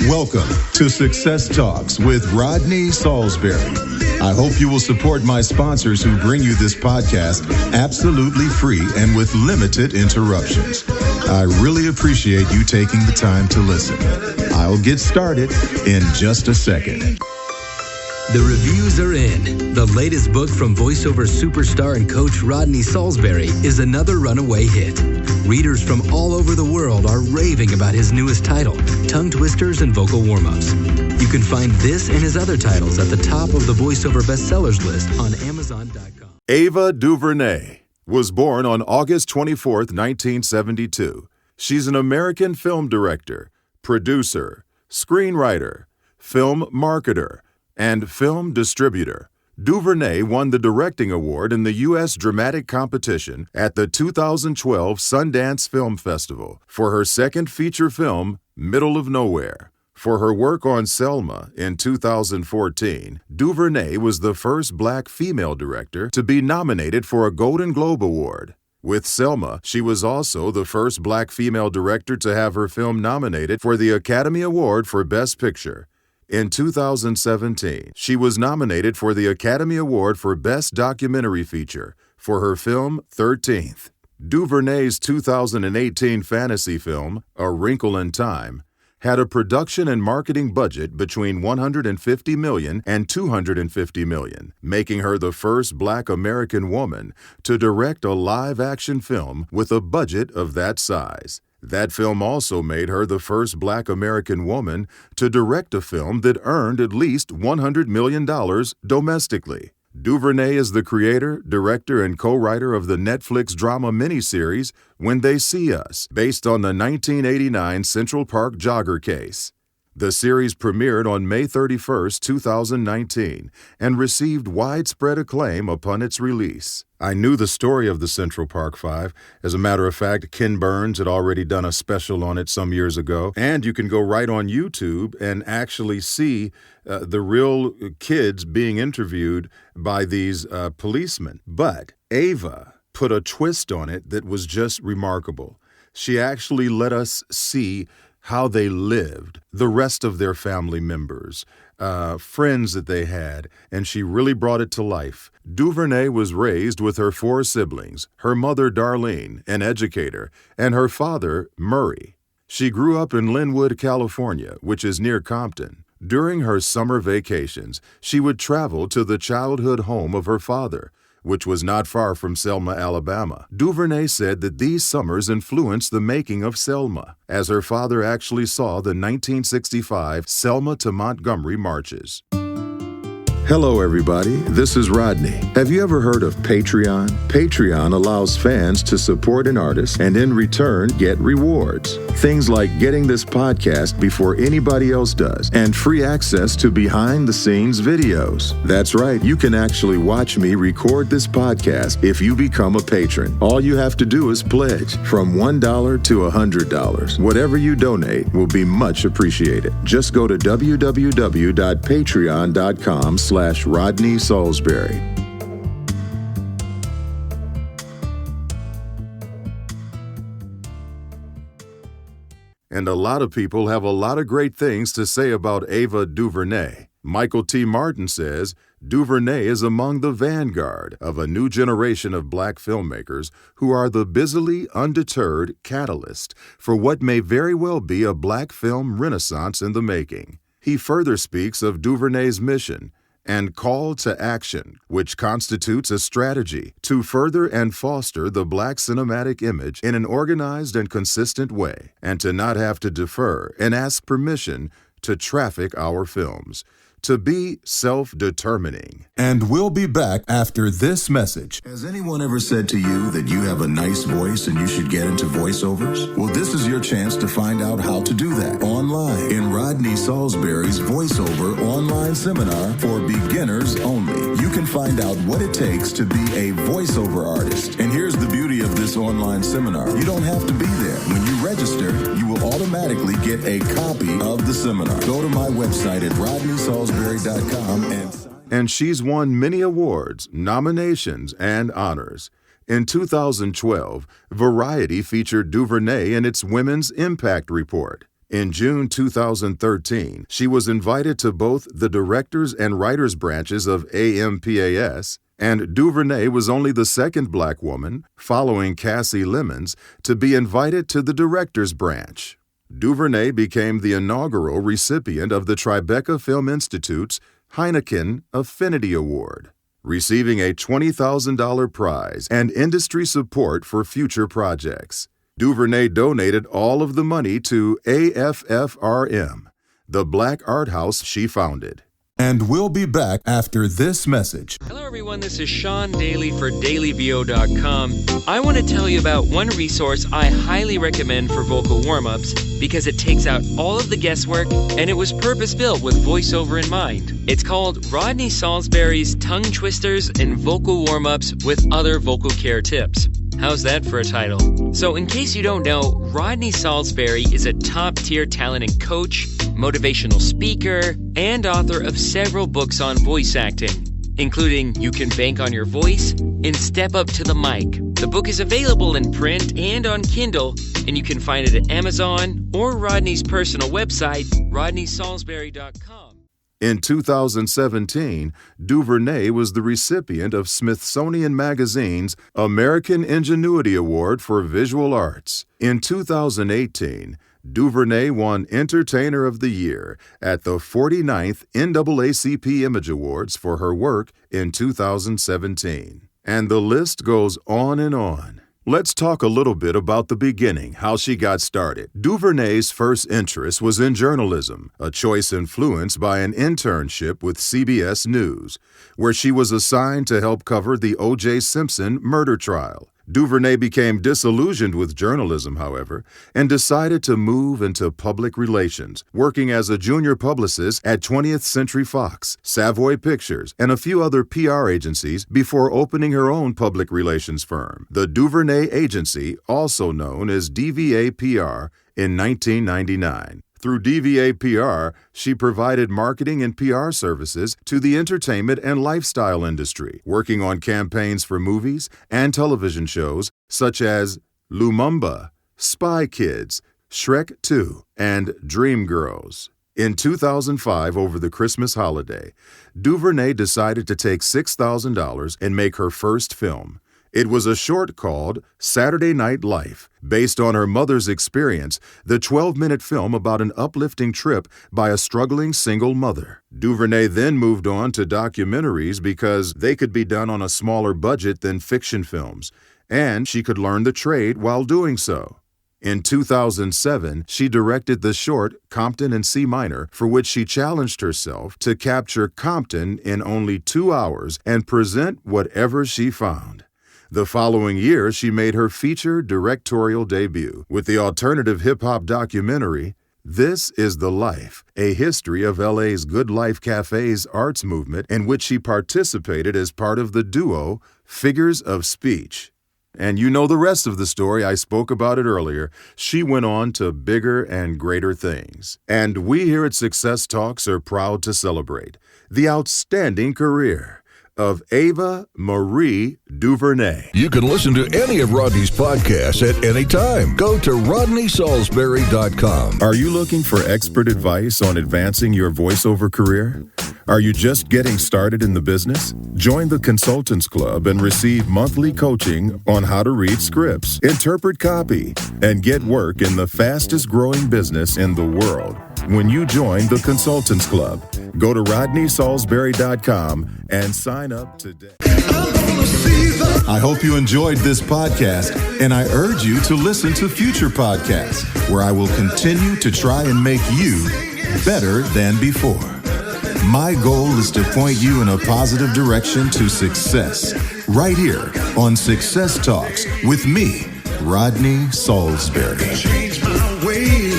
Welcome to Success Talks with Rodney Saulsberry. I hope you will support my sponsors who bring you this podcast absolutely free and with limited interruptions. I really appreciate you taking the time to listen. I'll get started in just a second. The reviews are in. The latest book from voiceover superstar and coach Rodney Saulsberry is another runaway hit. Readers from all over the world are raving about his newest title, Tongue Twisters and Vocal Warm-Ups. You can find this and his other titles at the top of the voiceover bestsellers list on Amazon.com. Ava Duvernay was born on August 24, 1972. She's an American film director, producer, screenwriter, film marketer, and film distributor. Duvernay won the Directing Award in the U.S. Dramatic Competition at the 2012 Sundance Film Festival for her second feature film, Middle of Nowhere. For her work on Selma in 2014, Duvernay was the first Black female director to be nominated for a Golden Globe Award. With Selma, she was also the first Black female director to have her film nominated for the Academy Award for Best Picture. In 2017, she was nominated for the Academy Award for Best Documentary Feature for her film 13th. Duvernay's 2018 fantasy film, A Wrinkle in Time, had a production and marketing budget between $150 million and $250 million, making her the first Black American woman to direct a live-action film with a budget of that size. That film also made her the first Black American woman to direct a film that earned at least $100 million domestically. Duvernay is the creator, director, and co-writer of the Netflix drama miniseries When They See Us, based on the 1989 Central Park jogger case. The series premiered on May 31, 2019, and received widespread acclaim upon its release. I knew the story of the Central Park Five. As a matter of fact, Ken Burns had already done a special on it some years ago, and you can go right on YouTube and actually see the real kids being interviewed by these policemen. But Ava put a twist on it that was just remarkable. She actually let us see how they lived, the rest of their family members, friends that they had, and she really brought it to life. Duvernay was raised with her 4 siblings, her mother Darlene, an educator, and her father Murray. She grew up in Linwood, California, which is near Compton. During her summer vacations, she would travel to the childhood home of her father, which was not far from Selma, Alabama. Duvernay said that these summers influenced the making of Selma, as her father actually saw the 1965 Selma to Montgomery marches. Hello, everybody. This is Rodney. Have you ever heard of Patreon? Patreon allows fans to support an artist and in return get rewards. Things like getting this podcast before anybody else does and free access to behind-the-scenes videos. That's right. You can actually watch me record this podcast if you become a patron. All you have to do is pledge from $1 to $100. Whatever you donate will be much appreciated. Just go to www.patreon.com/Rodney Saulsberry. And a lot of people have a lot of great things to say about Ava Duvernay. Michael T. Martin says, Duvernay is among the vanguard of a new generation of Black filmmakers who are the busily undeterred catalyst for what may very well be a Black film renaissance in the making. He further speaks of Duvernay's mission and call to action, which constitutes a strategy to further and foster the Black cinematic image in an organized and consistent way, and to not have to defer and ask permission to traffic our films, to be self-determining. And we'll be back after this message. Has anyone ever said to you that you have a nice voice and you should get into voiceovers? Well, this is your chance to find out how to do that online in Rodney Saulsberry's voiceover online seminar for beginners only. You can find out what it takes to be a voiceover artist. And here's the beauty of this online seminar. You don't have to be there. When you register, you will automatically get a copy of the seminar. Go to my website at rodneysaulsberry.com and she's won many awards, nominations, and honors. In 2012, Variety featured Duvernay in its Women's Impact Report. In June 2013, she was invited to both the directors and writers branches of AMPAS, and DuVernay was only the second Black woman, following Cassie Lemons, to be invited to the directors branch. DuVernay became the inaugural recipient of the Tribeca Film Institute's Heineken Affinity Award, receiving a $20,000 prize and industry support for future projects. DuVernay donated all of the money to AFFRM, the Black art house she founded. And we'll be back after this message. Hello everyone, this is Sean Daly for dailyvo.com. I want to tell you about one resource I highly recommend for vocal warm-ups because it takes out all of the guesswork and it was purpose-built with voiceover in mind. It's called Rodney Saulsberry's Tongue Twisters and Vocal Warm-Ups with Other Vocal Care Tips. How's that for a title? So in case you don't know, Rodney Saulsberry is a top-tier talent and coach, motivational speaker, and author of several books on voice acting, including You Can Bank on Your Voice and Step Up to the Mic. The book is available in print and on Kindle, and you can find it at Amazon or Rodney's personal website, rodneysaulsberry.com. In 2017, DuVernay was the recipient of Smithsonian Magazine's American Ingenuity Award for Visual Arts. In 2018, DuVernay won Entertainer of the Year at the 49th NAACP Image Awards for her work in 2017. And the list goes on and on. Let's talk a little bit about the beginning, how she got started. DuVernay's first interest was in journalism, a choice influenced by an internship with CBS News, where she was assigned to help cover the O.J. Simpson murder trial. DuVernay became disillusioned with journalism, however, and decided to move into public relations, working as a junior publicist at 20th Century Fox, Savoy Pictures, and a few other PR agencies before opening her own public relations firm, the DuVernay Agency, also known as DVA PR, in 1999. Through DVA PR, she provided marketing and PR services to the entertainment and lifestyle industry, working on campaigns for movies and television shows such as Lumumba, Spy Kids, Shrek 2, and Dreamgirls. In 2005, over the Christmas holiday, DuVernay decided to take $6,000 and make her first film. It was a short called Saturday Night Life, based on her mother's experience, the 12-minute film about an uplifting trip by a struggling single mother. DuVernay then moved on to documentaries because they could be done on a smaller budget than fiction films, and she could learn the trade while doing so. In 2007, she directed the short Compton in C minor, for which she challenged herself to capture Compton in only 2 hours and present whatever she found. The following year, she made her feature directorial debut with the alternative hip-hop documentary, This Is the Life, a history of LA's Good Life Cafe's arts movement, in which she participated as part of the duo Figures of Speech. And you know the rest of the story. I spoke about it earlier. She went on to bigger and greater things. And we here at Success Talks are proud to celebrate the outstanding career of Ava Marie DuVernay. You can listen to any of Rodney's podcasts at any time. Go to rodneysaulsberry.com. Are you looking for expert advice on advancing your voiceover career? Are you just getting started in the business? Join the Consultants Club and receive monthly coaching on how to read scripts, interpret copy, and get work in the fastest growing business in the world. When you join the Consultants Club, go to rodneysaulsberry.com and sign up today. I hope you enjoyed this podcast, and I urge you to listen to future podcasts where I will continue to try and make you better than before. My goal is to point you in a positive direction to success, right here on Success Talks with me, Rodney Saulsberry. Change my way.